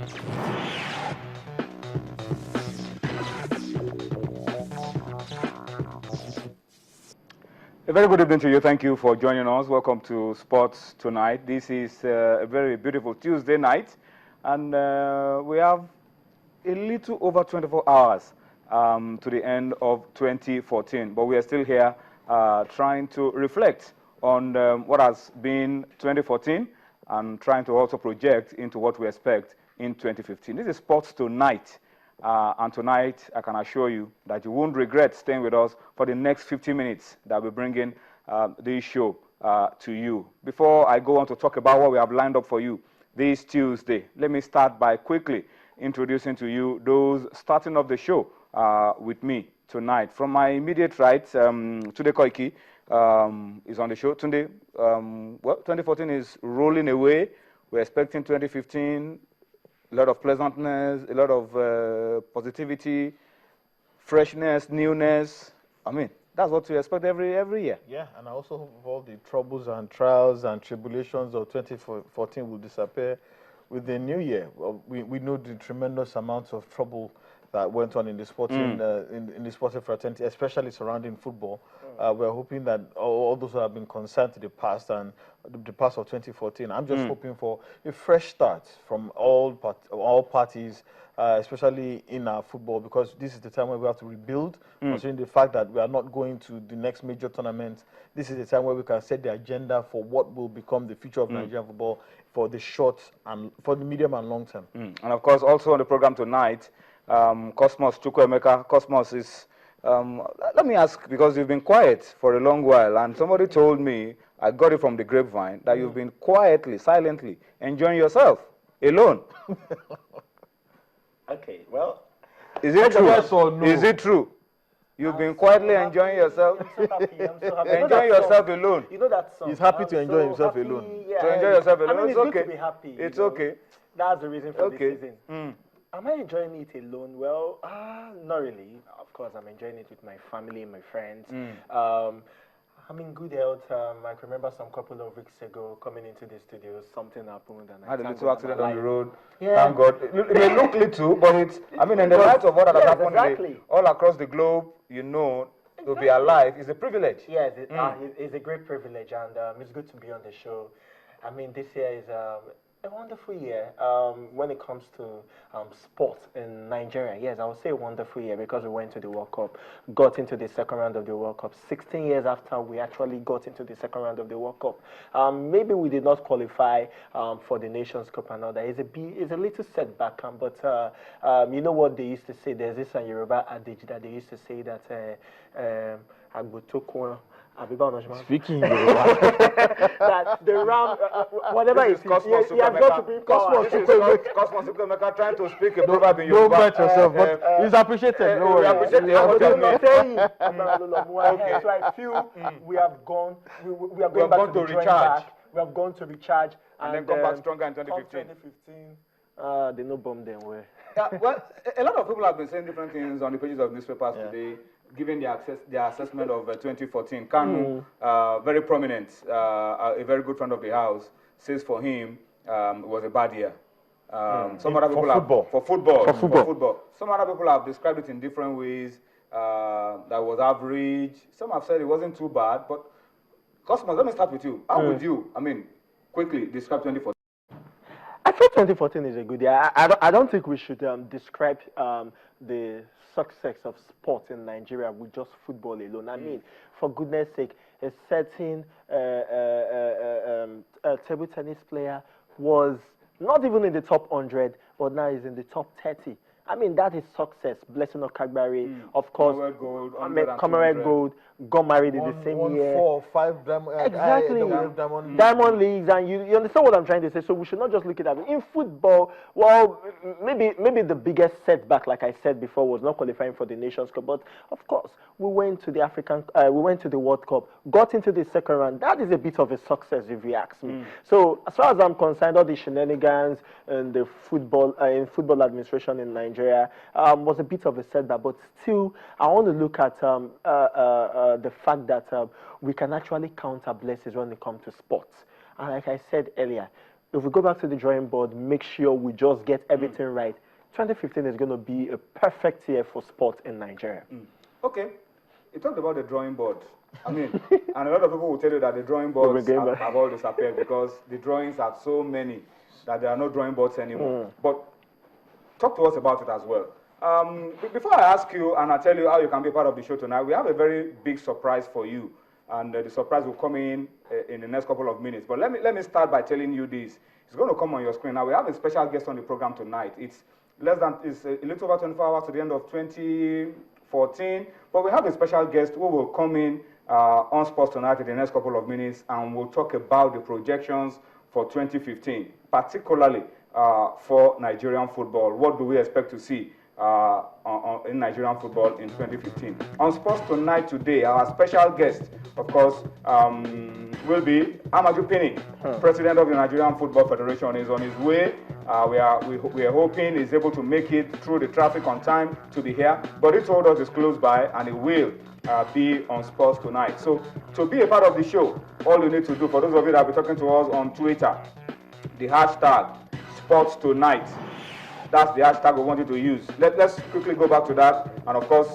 A very good evening to you. Thank you for joining us. Welcome to Sports Tonight. This is a very beautiful Tuesday night, and we have a little over 24 hours to the end of 2014. But we are still here trying to reflect on what has been 2014 and trying to also project into what we expect in 2015. This is Sports Tonight. And tonight, I can assure you that you won't regret staying with us for the next 50 minutes that we're bringing this show to you. Before I go on to talk about what we have lined up for you this Tuesday, let me start by quickly introducing to you those starting off the show with me tonight. From my immediate right, Tunde Koiki is on the show. Tunde, well, 2014 is rolling away. We're expecting 2015. A lot of pleasantness, a lot of positivity, freshness, newness. I mean, that's what we expect every year. Yeah, and I also hope all the troubles and trials and tribulations of 2014 will disappear with the new year. Well, we know the tremendous amounts of trouble that went on in the sporting in the sporting fraternity, especially surrounding football. We're hoping that all those who have been concerned to the past and the past of 2014, I'm just hoping for a fresh start from all parties, especially in our football, because this is the time where we have to rebuild, considering the fact that we are not going to the next major tournament. This is the time where we can set the agenda for what will become the future of Nigerian football for the short and for the medium and long term. And of course, also on the program tonight, Cosmos Chukwuemeka. Cosmos is, let me ask, because you've been quiet for a long while, and somebody told me, I got it from the grapevine, that you've been quietly, silently enjoying yourself, alone. Okay, well, is it true? Yes or no? Is it true? You've been quietly enjoying yourself? I'm so happy. Enjoying yourself alone? You know that song? He's happy to enjoy himself alone. Yeah, To enjoy yourself alone? I mean, It's it's okay. good to be happy. It's okay. That's the reason for this Okay. season. Am I enjoying it alone? Well, not really. Of course, I'm enjoying it with my family, my friends. I'm in good health. I can remember some couple of weeks ago coming into the studio, something happened, and I had a thank little God accident I'm on the alive. road. Yeah. Thank God. It may look little, but it's, I mean, in the light of what has happened exactly. all across the globe, you know, to be alive is a privilege. Yes, it's a great privilege, and it's good to be on the show. I mean, this year is a wonderful year when it comes to sports in Nigeria. Yes, I would say a wonderful year because we went to the World Cup, got into the second round of the World Cup. 16 years after we actually got into the second round of the World Cup. Maybe we did not qualify for the Nations Cup and all that. It's a little setback, but you know what they used to say? There's this Yoruba adage that they used to say that Speaking Yoruba. that the round, whatever it is, Cosmos he has got to bring power. This is Cosmos Chukwuemeka trying to speak a proverb in Yoruba. Don't bet yourself, but it's appreciated. No we worry. appreciate the effort you made. Okay. So I feel we have gone, we are We have going back gone to the to drawing recharge. back. We have gone to recharge. And then come back stronger in come 2015. 2015, they no bomb them way. Yeah, well, a lot of people have been saying different things on the pages of newspapers today, giving their assessment of 2014. Kanu, very prominent, a very good friend of the house, says for him it was a bad year. Some other people for football. Some other people have described it in different ways. That was average. Some have said it wasn't too bad. But Cosmos, let me start with you. How would you, I mean, quickly describe 2014? I feel 2014 is a good year. I don't think we should describe the success of sport in Nigeria with just football alone. I mean, for goodness sake, a certain table tennis player was not even in the top 100, but now he's in the top 30. I mean, that is success. Blessing of Kagbari, of course. Commonwealth Gold, got married in the same year. 4 or 5 diamond. Exactly. Diamond leagues, and you understand what I'm trying to say. So we should not just look at that. In football, well, maybe the biggest setback, like I said before, was not qualifying for the Nations Cup. But of course, we went to the we went to the World Cup, got into the second round. That is a bit of a success, if you ask me. So as far as I'm concerned, all the shenanigans and the football in football administration in Nigeria was a bit of a setback. But still, I want to look at the fact that we can actually counter blessings when it comes to sports. And like I said earlier, if we go back to the drawing board, make sure we just get everything right, 2015 is going to be a perfect year for sports in Nigeria. Okay. You talked about the drawing board. I mean, and a lot of people will tell you that the drawing boards have all disappeared because the drawings are so many that there are no drawing boards anymore. But talk to us about it as well. Before I ask you and I tell you how you can be part of the show tonight, we have a very big surprise for you. And the surprise will come in the next couple of minutes. But let me start by telling you this. It's going to come on your screen. Now, we have a special guest on the program tonight. It's a little over 24 hours to the end of 2014. But we have a special guest who will come in on Sports Tonight in the next couple of minutes, and we'll talk about the projections for 2015, particularly for Nigerian football. What do we expect to see in Nigerian football in 2015? On Sports Tonight today, our special guest, of course, will be Amaju Penny, president of the Nigerian Football Federation. Is on his way. We are hoping he's able to make it through the traffic on time to be here. But he told us it's close by, and he will be on Sports Tonight. So to be a part of the show, all you need to do, for those of you that will be talking to us on Twitter, the hashtag Sports Tonight. That's the hashtag we want you to use. Let's quickly go back to that. And of course,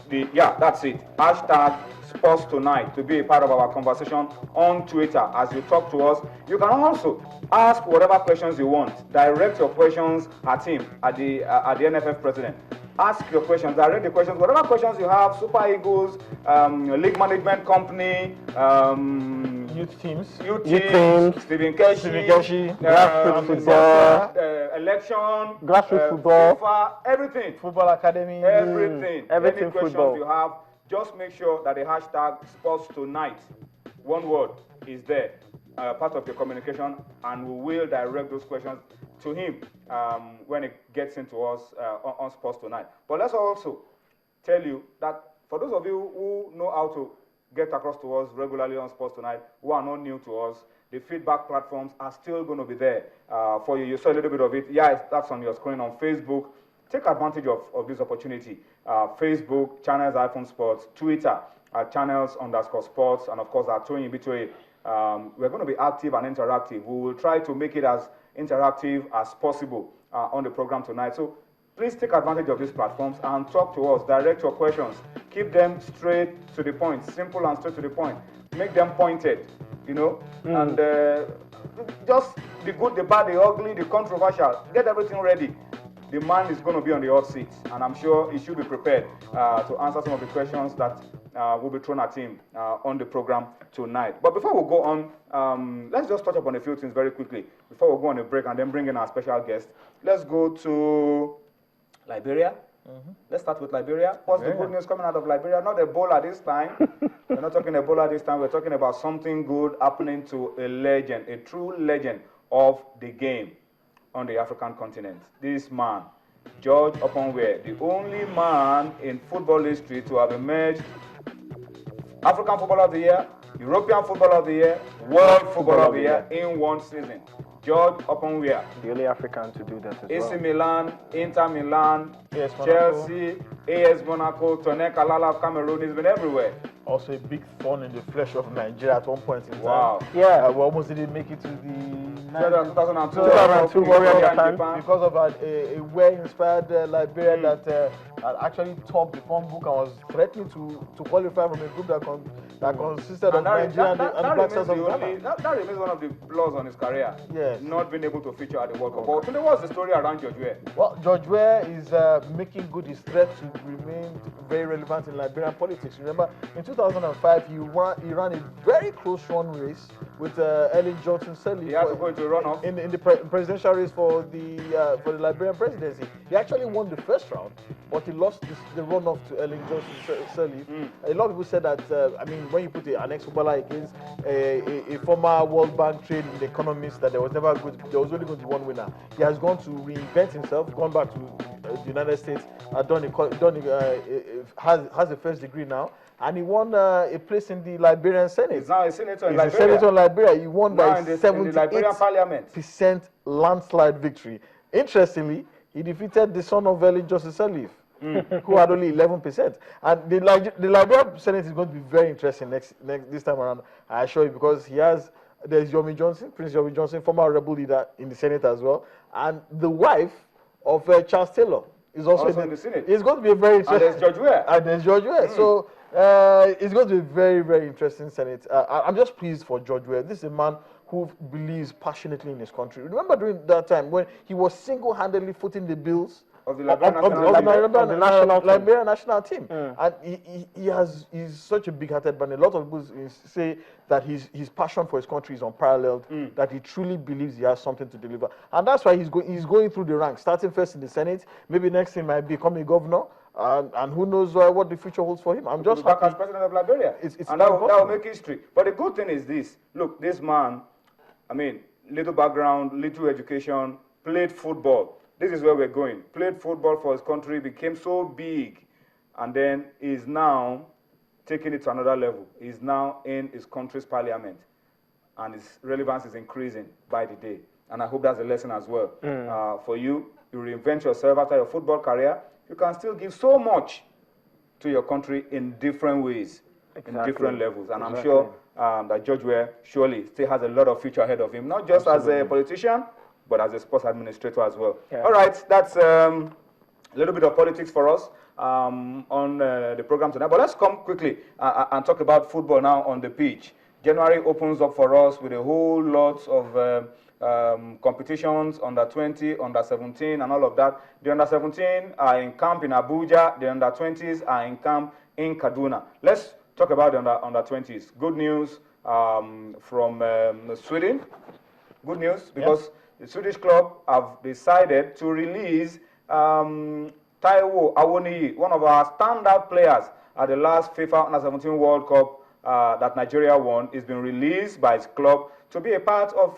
that's it. Hashtag Sports Tonight to be a part of our conversation on Twitter as you talk to us. You can also ask whatever questions you want. Direct your questions at him, at the NFF president. Ask your questions, direct the questions, whatever questions you have, Super Eagles, league management company, youth teams, Stephen Keshi, grassroots football, election, grassroots football, FIFA, everything. Football academy, everything. Everything Any questions football. you have, just make sure that the hashtag Sports Tonight, one word, is there, part of your communication, and we will direct those questions to him when it gets into us on Sports Tonight. But let's also tell you that for those of you who know how to get across to us regularly on Sports Tonight, who are not new to us, the feedback platforms are still going to be there for you. You saw a little bit of it. Yeah, that's on your screen on Facebook. Take advantage of this opportunity. Facebook, Channels iPhone Sports, Twitter, Channels_Sports, and of course our Tony Bitwe. We're going to be active and interactive. We will try to make it as interactive as possible on the program tonight. So please take advantage of these platforms and talk to us. Direct your questions. Keep them straight to the point, simple and straight to the point. Make them pointed, and just the good, the bad, the ugly, the controversial. Get everything ready. The man is going to be on the hot seat, and I'm sure he should be prepared to answer some of the questions that will be thrown at him on the program tonight. But before we go on, let's just touch upon a few things very quickly before we go on a break and then bring in our special guest. Let's go to Liberia. Let's start with Liberia. What's the good news coming out of Liberia? Not Ebola this time. We're not talking Ebola this time. We're talking about something good happening to a legend, a true legend of the game on the African continent. This man, George Oponwe, the only man in football history to have emerged African Footballer of the Year, European Footballer of the Year, World Footballer of the Year in one season. George Oponwe. The only African to do that as well. AC Milan, Inter Milan, AS Chelsea, AS Monaco, Tone Kalala of Cameroon. He's been everywhere. Also a big thorn in the flesh of Nigeria at one point in time. Wow. Yeah. We almost didn't make it to the 2002 Warrior Japan. because of a well-inspired Liberian that had actually topped the form book and was threatening to qualify from a group that consisted of Nigeria and the Black Stars of Ghana. That remains one of the flaws on his career. Yes. Not being able to feature at the World Cup. But today, what's the story around George Weah? Well, George Weah is making good his threat to remain very relevant in Liberian politics. Remember, in 2005, he ran a very close run race with Ellen Johnson Sirleaf. He had to go into a runoff. In the presidential race for the Liberian presidency. He actually won the first round, but he lost the runoff to Ellen Johnson Sirleaf. A lot of people said that, when you put an ex-footballer against a former World Bank trained economist, that there was only going to be one winner. He has gone to reinvent himself, gone back to the United States, has a first degree now, and he won a place in the Liberian Senate. He's now a senator in He's Liberia. a senator in Liberia. He won Now by in the Liberian Parliament. 78% landslide victory. Interestingly, he defeated the son of Ellen Johnson Sirleaf, who had only 11%. And the Liberian Senate is going to be very interesting this time around, I assure you, because he has There's Yomi Johnson, Prince Yomi Johnson, former rebel leader in the Senate as well, and the wife of Charles Taylor is also in the Senate. It's going to be a very interesting. And there's George Weah. And there's George Weah. So it's going to be a very, very interesting Senate. I'm just pleased for George Weah. This is a man who believes passionately in his country. Remember during that time when he was single-handedly footing the bills of the Liberian national team. And he's such a big-hearted man. A lot of people say that his passion for his country is unparalleled, that he truly believes he has something to deliver. And that's why he's going through the ranks, starting first in the Senate. Maybe next he might become a governor. And who knows what the future holds for him. I'm just back as president of Liberia. And that will make history. But the good thing is this. Look, this man, I mean, little background, little education, played football. This is where we're going. Played football for his country, became so big, and then is now taking it to another level. He's now in his country's parliament, and his relevance is increasing by the day. And I hope that's a lesson as well. For you, you reinvent yourself after your football career. You can still give so much to your country in different ways, in different levels. And I'm sure that George Weah surely still has a lot of future ahead of him, not just as a politician, but as a sports administrator as well. All right, that's a little bit of politics for us on the program tonight. But let's come quickly and talk about football now on the pitch. January opens up for us with a whole lot of competitions, under 20, under 17, and all of that. The under 17 are in camp in Abuja. The under 20s are in camp in Kaduna. Let's talk about the under 20s. Good news from Sweden. Good news because the Swedish club have decided to release Taiwo Awoniyi, one of our standout players at the last FIFA Under-17 World Cup that Nigeria won. Is been released by his club to be a part of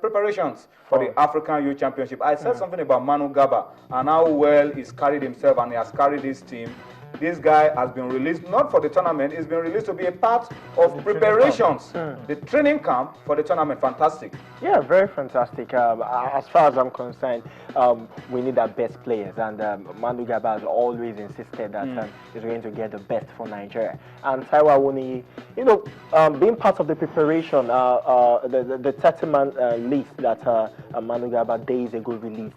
preparations for the African Youth Championship. I said something about Manu Gaba and how well he's carried himself and he has carried his team. This guy has been released, not for the tournament, he's been released to be a part of preparations, the training camp for the tournament. Fantastic. Yeah, very fantastic. As far as I'm concerned, we need our best players, and Manu Gaba has always insisted that he's going to get the best for Nigeria. And Taiwo Awoniyi, you know, being part of the preparation, the 30-man list that Manu Gaba days ago released,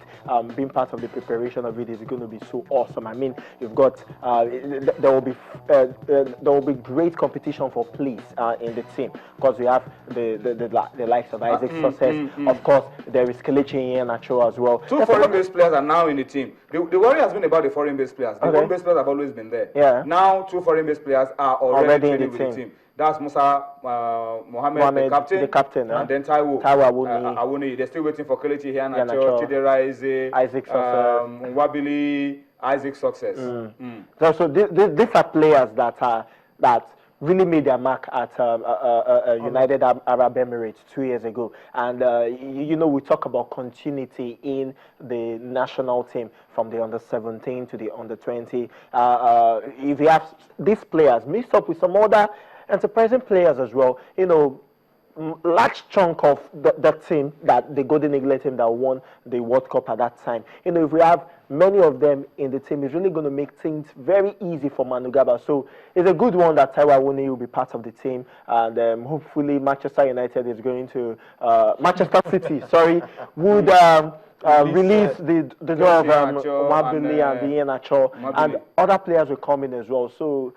being part of the preparation of it is going to be so awesome. I mean, you've got there will be great competition for place in the team, because we have the likes of Isaac Success. Of course, there is Kelechi Iheanacho as well. Two foreign-based players are now in the team. The worry has been about the foreign-based players. The home-based players have always been there. Yeah. Now, two foreign-based players are already training with the team. That's Musa Mohammed, the captain, and then Taiwo Awoniyi. They're still waiting for Kelechi Iheanacho, Chidera Eze, Isaac Success, Nwabili, Isaac Success. So these are players that really made their mark at United Arab Emirates 2 years ago. And, you know, we talk about continuity in the national team from the under-17 to the under-20. If you have these players mixed up with some other enterprising players as well, you know, large chunk of the team, that the Golden Eagle team that won the World Cup at that time. You know, if we have many of them in the team, it's really going to make things very easy for Manu Gaba. So it's a good one that Taiwo Awoniyi will be part of the team, and hopefully Manchester United is going to Manchester City, sorry, would release the door of Nwabili and Iheanacho, and other players will come in as well. So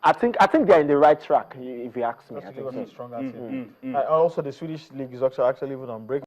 I think they're in the right track, if you ask me. I think so. Stronger team. Also, the Swedish league is actually even on break.